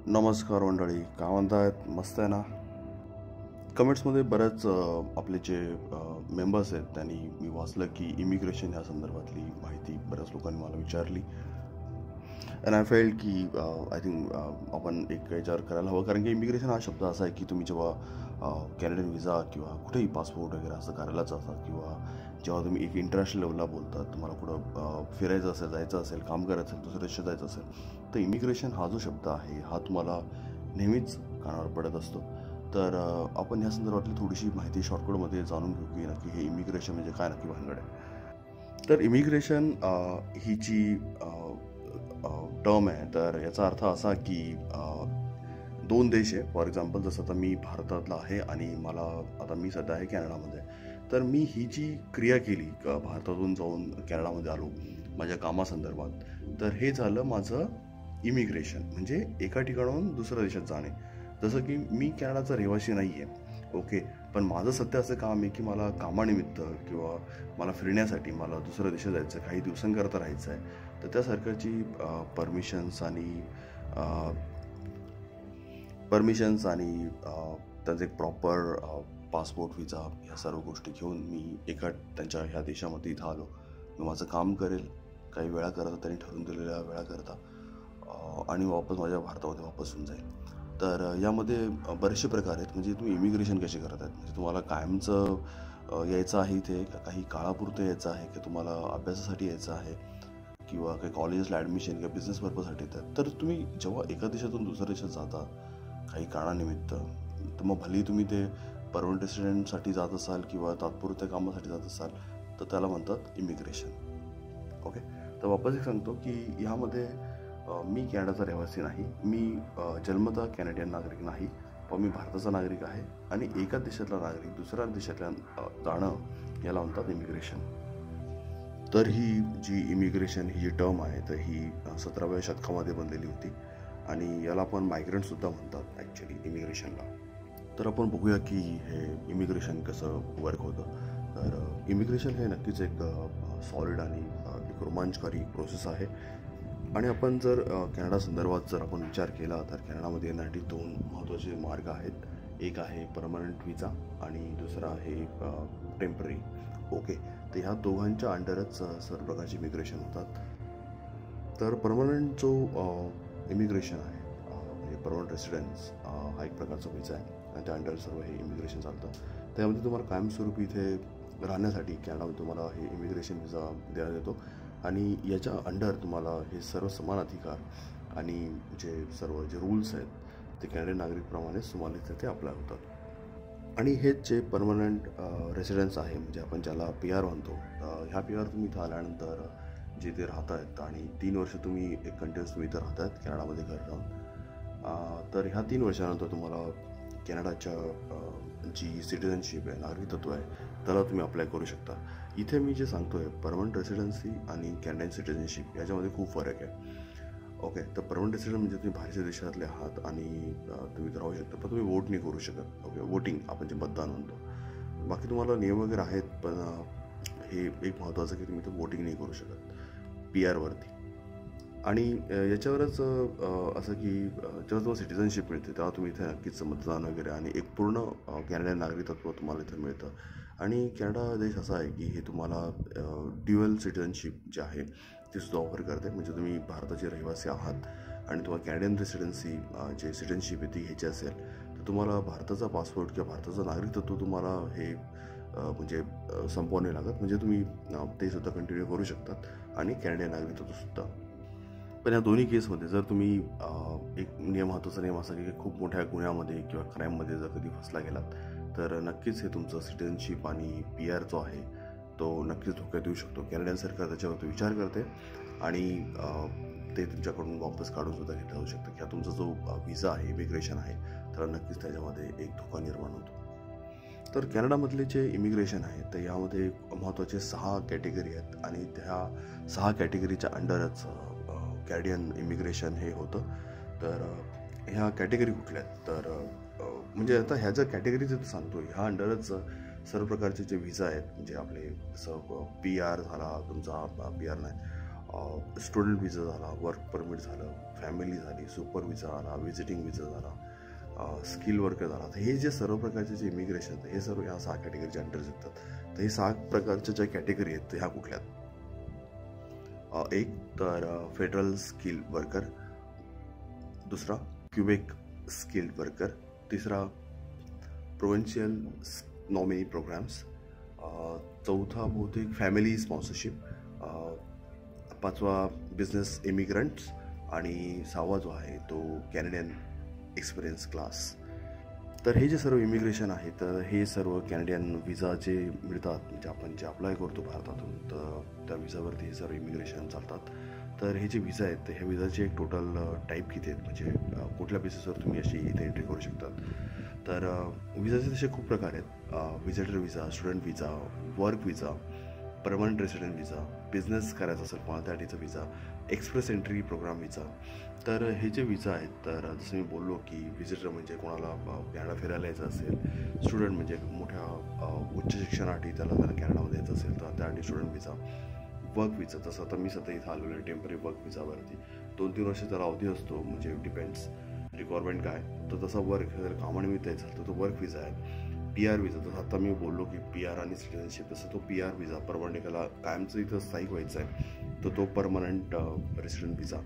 नमस्कार मंडळी, काय म्हणतायत? मस्त आहे ना? कमेंट्समध्ये बऱ्याच आपले जे मेंबर्स आहेत त्यांनी मी वाचलं की इमिग्रेशन ह्या संदर्भातली माहिती बऱ्याच लोकांनी मला विचारली. अँड आय फेल्ड की आय थिंक आपण एक विचार करायला हवं, कारण की इमिग्रेशन हा शब्द असा आहे की तुम्ही जेव्हा कॅनेडियन व्हिजा किंवा कुठेही पासपोर्ट वगैरे असं करायला जातात, किंवा जेव्हा तुम्ही एक इंटरनॅशनल लेवलला बोलतात, तुम्हाला कुठं फिरायचं असेल, जायचं असेल, काम करायचं असेल, दुसऱ्या देशात जायचं असेल, तर इमिग्रेशन हा जो शब्द आहे हा तुम्हाला नेहमीच कानावर पडत असतो. तर आपण ह्या संदर्भातली थोडीशी माहिती शॉर्टकटमध्ये जाणून घेऊ की नक्की हे इमिग्रेशन म्हणजे काय, नक्की भानगड आहे. तर इमिग्रेशन ही जी टर्म आहे, तर याचा अर्थ असा की दोन देश आहे. फॉर एक्झाम्पल, जसं आता मी भारतातला आहे आणि आता मी सध्या आहे कॅनडामध्ये. तर मी ही जी क्रिया केली, भारतातून जाऊन कॅनडामध्ये आलो माझ्या कामासंदर्भात, तर हे झालं माझं इमिग्रेशन, म्हणजे एका ठिकाणाहून दुसऱ्या देशात जाणे. जसं की मी कॅनडाचा रहिवासी नाही आहे, ओके, पण माझं सध्या असं काम आहे की मला कामानिमित्त किंवा मला फिरण्यासाठी मला दुसऱ्या देशात जायचं आहे, काही दिवसांकरता राहायचं आहे. तर त्या सरकारची परमिशन्स आणि त्यांचं एक प्रॉपर पासपोर्ट, व्हिजा, ह्या सर्व गोष्टी घेऊन मी त्यांच्या ह्या देशामध्ये इथं आलो. मी माझं काम करेल काही वेळाकरता, त्यांनी ठरवून दिलेल्या वेळाकरता, आणि वापस माझ्या भारतामध्ये वापस होऊन जाईल. तर यामध्ये बरेचसे प्रकार आहेत. म्हणजे तुम्ही इमिग्रेशन कसे करत आहेत, म्हणजे तुम्हाला कायमचं यायचं आहे इथे, का काही काळापुरतं यायचं आहे, की तुम्हाला अभ्यासासाठी यायचं आहे, किंवा काही कॉलेजला ॲडमिशन किंवा बिझनेस पर्पजसाठी येतात. तर तुम्ही जेव्हा एका देशातून दुसऱ्या देशात जाता काही कारणानिमित्त, तर मग भलेही तुम्ही ते परमनंट रेसिडेंटसाठी जात असाल किंवा तात्पुरत्या कामासाठी जात असाल, तर त्याला म्हणतात इमिग्रेशन. ओके, तर वापस एक सांगतो की ह्यामध्ये मी कॅनडाचा रहिवासी नाही, मी जन्मतः कॅनेडियन नागरिक नाही, पण मी भारताचा नागरिक आहे. आणि एका देशातला नागरिक दुसऱ्या देशातल्या जाणं याला म्हणतात इमिग्रेशन. तर ही जी इमिग्रेशन ही जी टर्म आहे, तर ही 17व्या शतकामध्ये बनलेली होती, आणि याला आपण मायग्रंटसुद्धा म्हणतात ॲक्च्युली इमिग्रेशनला. तर आपण बघूया की हे इमिग्रेशन कसं वर्क होतं. तर इमिग्रेशन हे नक्कीच एक सॉलिड आणि एक रोमांचकारी प्रोसेस आहे. आणि आपण जर कॅनडा संदर्भात जर आपण विचार केला, तर कॅनडामध्ये येण्यासाठी दोन महत्त्वाचे मार्ग आहेत. एक आहे परमनंट व्हिजा आणि दुसरा आहे टेम्पररी. ओके, तर ह्या दोघांच्या अंडरच सर्व प्रकारचे इमिग्रेशन होतात. तर परमनंट जो इमिग्रेशन आहे, म्हणजे परमनंट रेसिडेन्स, हा एक प्रकारचा व्हिजा आहे, आणि त्या अंडर सर्व हे इमिग्रेशन चालतं. त्यामध्ये तुम्हाला कायमस्वरूपी इथे राहण्यासाठी कॅनडामध्ये तुम्हाला हे इमिग्रेशन व्हिजा देण्यात येतो, आणि याच्या अंडर तुम्हाला हे सर्व समान अधिकार आणि सर्व रूल्स आहेत ते कॅनडियन नागरिकप्रमाणेच तुम्हाला इथे ते अप्लाय होतात. आणि हेच जे परमनंट रेसिडेन्स आहे, म्हणजे आपण ज्याला PR म्हणतो, ह्या PR तुम्ही इथं आल्यानंतर जे ते राहत आहेत, आणि 3 वर्ष तुम्ही एक कंटिन्युअस तुम्ही इथं राहत आहेत कॅनडामध्ये घर राहून. तर ह्या 3 वर्षानंतर तुम्हाला कॅनडाच्या जी सिटिझनशिप आहे, नागरिकत्व आहे, त्याला तुम्ही अप्लाय करू शकता. इथे मी जे सांगतो आहे, परमनंट रेसिडेन्सी आणि कॅनडियन सिटिझनशिप याच्यामध्ये खूप फरक आहे. ओके, तर परमनंट रेसिडेंट म्हणजे तुम्ही बाहेरच्या देशातले आहात आणि तुम्ही इथं राहू शकता, पण तुम्ही वोट नाही करू शकत. ओके, वोटिंग आपण जे मतदान म्हणतो, बाकी तुम्हाला नियम वगैरे आहेत, पण हे एक महत्त्वाचं की तुम्ही इथं वोटिंग नाही करू शकत PRवरती. आणि याच्यावरच असं की जेव्हा तुम्हाला सिटिझनशिप मिळते, तेव्हा तुम्ही इथे नक्कीच मतदान वगैरे आणि एक पूर्ण कॅनडियन नागरिकत्व तुम्हाला इथं मिळतं. आणि कॅनडा देश असा आहे की हे तुम्हाला ड्युअल सिटिझनशिप जे आहे ते सुद्धा ऑफर करते. म्हणजे तुम्ही भारताचे रहिवासी आहात आणि तुम्हाला कॅनडियन रेसिडेन्सी जे सिटिझनशिप आहे ती घ्यायची असेल, तर तुम्हाला भारताचा पासपोर्ट किंवा भारताचं नागरिकत्व तुम्हाला हे म्हणजे संपवावं नाही लागत. म्हणजे तुम्ही ते सुद्धा कंटिन्यू करू शकतात, आणि कॅनडियन नागरिकत्वसुद्धा. पण या दोन्ही केसमध्ये जर तुम्ही एक महत्त्वाचा नियम असा की खूप मोठ्या गुन्ह्यामध्ये किंवा क्राईममध्ये जर कधी फसला गेलात, तर नक्कीच हे तुमचं सिटिझनशिप आणि PR जो आहे तो नक्कीच धोक्यात येऊ शकतो. कॅनडियन सरकार त्याच्यावरती विचार करते, आणि ते तुमच्याकडून वापस काढूनसुद्धा घेतलं जाऊ शकतं, किंवा तुमचा जो व्हिजा आहे, इमिग्रेशन आहे, त्याला नक्कीच त्याच्यामध्ये एक धोका निर्माण होतो. तर कॅनडामधले जे इमिग्रेशन आहे, तर यामध्ये महत्त्वाचे 6 कॅटेगरी आहेत, आणि त्या 6 कॅटेगरीच्या अंडरच कॅनडियन इमिग्रेशन हे होतं. तर ह्या कॅटेगरी कुठल्या आहेत, तर म्हणजे आता ह्या ज्या कॅटेगरीचं सांगतो, ह्या अंडरच सर्व प्रकारचे जे व्हिजा आहेत, म्हणजे आपले जसं PR झाला तुमचा, PR नाही, स्टुडंट विजा झाला, वर्क परमिट झालं, फॅमिली झाली, सुपर विजा आला, व्हिजिटिंग विजा झाला, स्किल वर्कर झाला. तर हे जे सर्व प्रकारचे जे इमिग्रेशन हे सर्व ह्या 6 कॅटेगरीच्या अंडर येतात. तर हे 6 प्रकारच्या ज्या कॅटेगरी आहेत ह्या कुठल्या? एक तर फेडरल स्किल वर्कर, दुसरा क्युबेक स्किल्ड वर्कर, तिसरा प्रोव्हिन्शियल नॉमिनी प्रोग्राम्स, चौथा बहुतेक फॅमिली स्पॉन्सरशिप, पाचवा बिझनेस इमिग्रंट्स आणि 6वा जो आहे तो कॅनेडियन एक्सपिरियन्स क्लास. तर हे जे सर्व इमिग्रेशन आहे तर हे सर्व कॅनेडियन विजा जे मिळतात म्हणजे आपण जे अप्लाय करतो भारतातून तर त्या विजावरती हे सर्व इमिग्रेशन चालतात. तर हे जे विजा आहेत तर ह्या विजाचे एक टोटल टाईप किती आहेत म्हणजे कुठल्या बेसिसवर तुम्ही अशी इथे एंट्री करू शकतात. तर विजाचे तसे खूप प्रकार आहेत. व्हिजिटर विजा, स्टुडंट विजा, वर्क विजा, परमनंट रेसिडेंट विजा, बिझनेस करायचा असेल कोणाला त्यासाठीचा विजा, एक्सप्रेस एंट्री प्रोग्राम विजा. तर हे जे विजा आहेत तर जसं मी बोललो की व्हिजिटर म्हणजे कोणाला कॅनडा फिरायला यायचं असेल, स्टुडंट म्हणजे मोठ्या उच्च शिक्षणासाठी त्याला कॅनडामध्ये यायचं असेल तर त्यासाठी स्टुडंट विजा, वर्क विजा जसं आता मी सध्या इथं आलेलो आहे टेम्पररी वर्क विजावरती 2-3 वर्ष त्याला अवधी असतो म्हणजे डिपेंड्स रिक्वायरमेंट काय. तर तसा वर्क जर कामानिमित्त यायचा तर तो वर्क विजा आहे. PR विजा जसं आता मी बोललो की PR आणि सिटिझनशिप तसं तो PR विजा परमनंट एकाला कायमचं इथं स्थायिक व्हायचं आहे तर तो परमनंट रेसिडेंट विजा.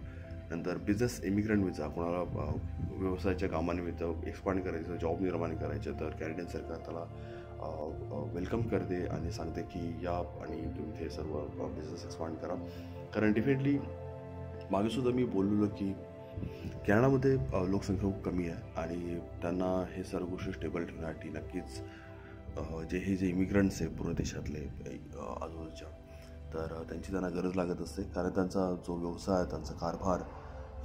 नंतर बिझनेस इमिग्रंट विजा कोणाला व्यवसायाच्या कामानिमित्त एक्सपांड करायचं, जॉब निर्माण करायचं तर कॅनेडियन सरकार त्याला वेलकम करते आणि सांगते की या आणि तुम्ही ते सर्व बिझनेस एक्सपांड करा. कारण डेफिनेटली मागेसुद्धा मी बोललेलो की कॅनडामध्ये लोकसंख्या खूप कमी आहे आणि त्यांना हे सर्व गोष्टी स्टेबल ठेवण्यासाठी नक्कीच जे इमिग्रंट्स आहे पूर्ण देशातले आजूबाजूच्या तर त्यांची त्यांना गरज लागत असते. कारण त्यांचा जो व्यवसाय त्यांचा कारभार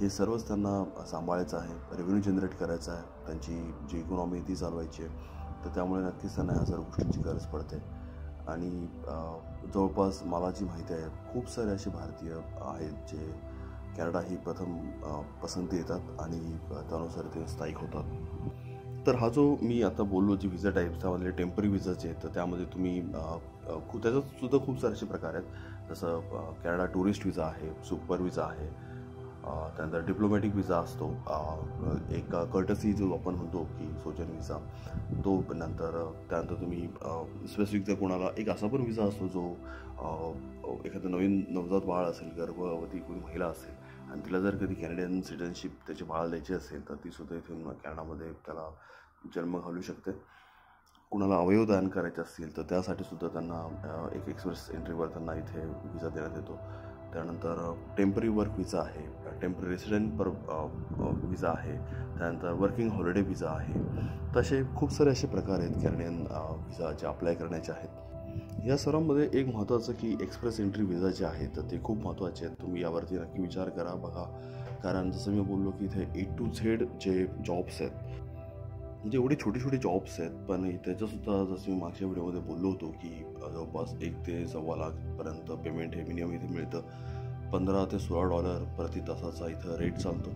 हे सर्वच त्यांना सांभाळायचं आहे, रेव्हेन्यू जनरेट करायचं आहे, त्यांची जी इकॉनॉमी ती चालवायची आहे. तर त्यामुळे नक्कीच त्यांना ह्या सर्व गोष्टींची गरज पडते. आणि जवळपास मला जी माहिती आहे खूप सारे असे भारतीय आहेत जे कॅनडा ही प्रथम पसंती येतात आणि त्यानुसार ते स्थायिक होतात. तर हा जो मी आता बोललो जी विजा टाईप्स त्यामधले टेम्पररी विजाचे आहेत तर त्यामध्ये तुम्ही त्याच्यातसुद्धा खूप सारे असे प्रकार आहेत. जसं कॅनडा टुरिस्ट विजा आहे, सुपर विजा आहे, त्यानंतर डिप्लोमॅटिक विजा असतो, एक कर्टसी जो आपण म्हणतो की सोजन विजा तो. त्यानंतर तुम्ही स्पेसिफिक जर कोणाला एक असा पण विजा असतो जो एखादं नवीन नवजात बाळ असेल, गर्भवती कोणी महिला असेल आणि तिला जर कधी कॅनेडियन सिटिझनशिप त्याची बाळ द्यायची असेल तर तीसुद्धा इथून कॅनडामध्ये त्याला जन्म घालू शकते. कुणाला अवयवदान करायचे असतील तर त्यासाठी सुद्धा त्यांना एक एक्सप्रेस एंट्रीवर त्यांना इथे विजा देण्यात येतो. त्यानंतर टेम्पररी वर्क विजा आहे, टेम्पररी रेसिडेंट विजा आहे, त्यानंतर वर्किंग हॉलिडे विजा आहे. तसे खूप सारे असे प्रकार आहेत कॅनेडियन विजा जे अप्लाय करण्याचे आहेत. या सर्वांमध्ये एक महत्त्वाचं की एक्सप्रेस एंट्री विजा जे आहेत तर ते खूप महत्त्वाचे आहेत. तुम्ही यावरती नक्की विचार करा, बघा. कारण जसं मी बोललो की इथे A to Z जे जॉब्स आहेत म्हणजे एवढे छोटे छोटे जॉब्स आहेत पण त्याच्यासुद्धा जसं मी मागच्या व्हिडिओमध्ये बोललो होतो की जवळपास $1 ते $1.25 लाखपर्यंत पेमेंट हे मिनिमम इथे मिळतं. $15 ते $16 प्रति तासाचा इथं रेट चालतो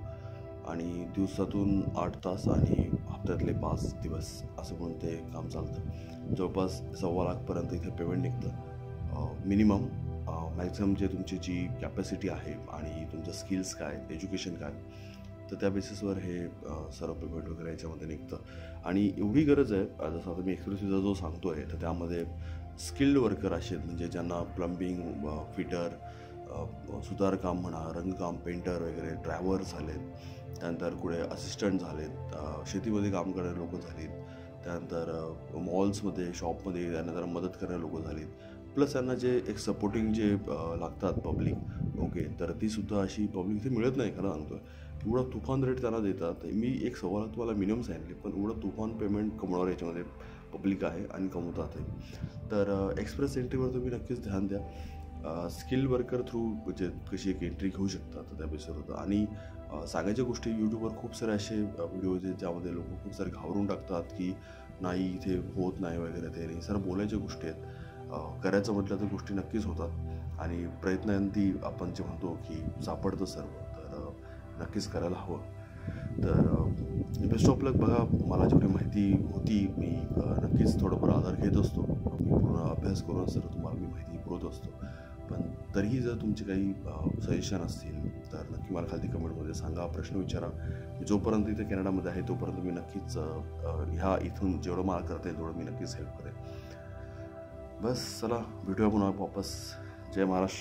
आणि दिवसातून 8 तास आणि हप्त्यातले 5 दिवस असं म्हणून ते काम चालतं. जवळपास $1.25 लाखपर्यंत इथे पेमेंट निघतं मिनिमम. मॅक्झिमम जे तुमची जी कॅपॅसिटी आहे आणि तुमचं स्किल्स काय, एज्युकेशन काय तर त्या बेसिसवर हे सर्व पेमेंट वगैरे याच्यामध्ये निघतं. आणि एवढी गरज आहे जसं आता मी एक्सप्रेस विजा जो सांगतो आहे तर त्यामध्ये स्किल्ड वर्कर असे आहेत म्हणजे ज्यांना प्लंबिंग, फिटर, सुतारकाम म्हणा, रंगकाम, पेंटर वगैरे, ड्रायव्हर झालेत, त्यानंतर पुढे असिस्टंट झालेत, शेतीमध्ये काम करणारे लोक झालीत, त्यानंतर मॉल्समध्ये, शॉपमध्ये त्यानंतर मदत करणारे लोक झालीत. प्लस त्यांना जे एक सपोर्टिंग जे लागतात पब्लिक ओके तर तीसुद्धा अशी पब्लिक इथे मिळत नाही. खरं सांगतो एवढा तुफान रेट त्यांना देतात. मी एक $1.25 लाख तुम्हाला मिनिमम सांगितले पण एवढं तुफान पेमेंट कमवणार याच्यामध्ये पब्लिक आहे आणि कमवतात आहे. तर एक्सप्रेस एंट्रीवर तुम्ही नक्कीच ध्यान द्या. स्किल वर्कर थ्रू म्हणजे कशी एक एंट्री घेऊ शकता तर त्या बेसवर होतं. आणि सांगायच्या गोष्टी यूट्यूबवर खूप सारे असे व्हिडिओज आहेत ज्यामध्ये लोक खूप सारे घाबरून टाकतात की नाही इथे होत नाही वगैरे ते नाही. सर्व बोलायच्या गोष्टी आहेत. करायचं म्हटलं तर गोष्टी नक्कीच होतात आणि प्रयत्नांती आपण जे म्हणतो की सापडतं सर्व तर नक्कीच करायला हवं. तर बेस्ट ऑफ लक. बघा मला जेवढी माहिती होती मी नक्कीच थोडंफार आधार घेत असतो. मी पूर्ण अभ्यास करून सर तुम्हाला मी माहिती पुरवत असतो. पण तरीही जर तुमचे काही सजेशन असतील तर नक्की मला खाली कमेंटमध्ये सांगा, प्रश्न विचारा. जोपर्यंत इथे कॅनडामध्ये आहे तोपर्यंत मी नक्कीच ह्या इथून जेवढं मला करता येईल तेवढं मी नक्कीच हेल्प करेन. बस चला, भेटूया पुन्हा वापस. जय महाराष्ट्र.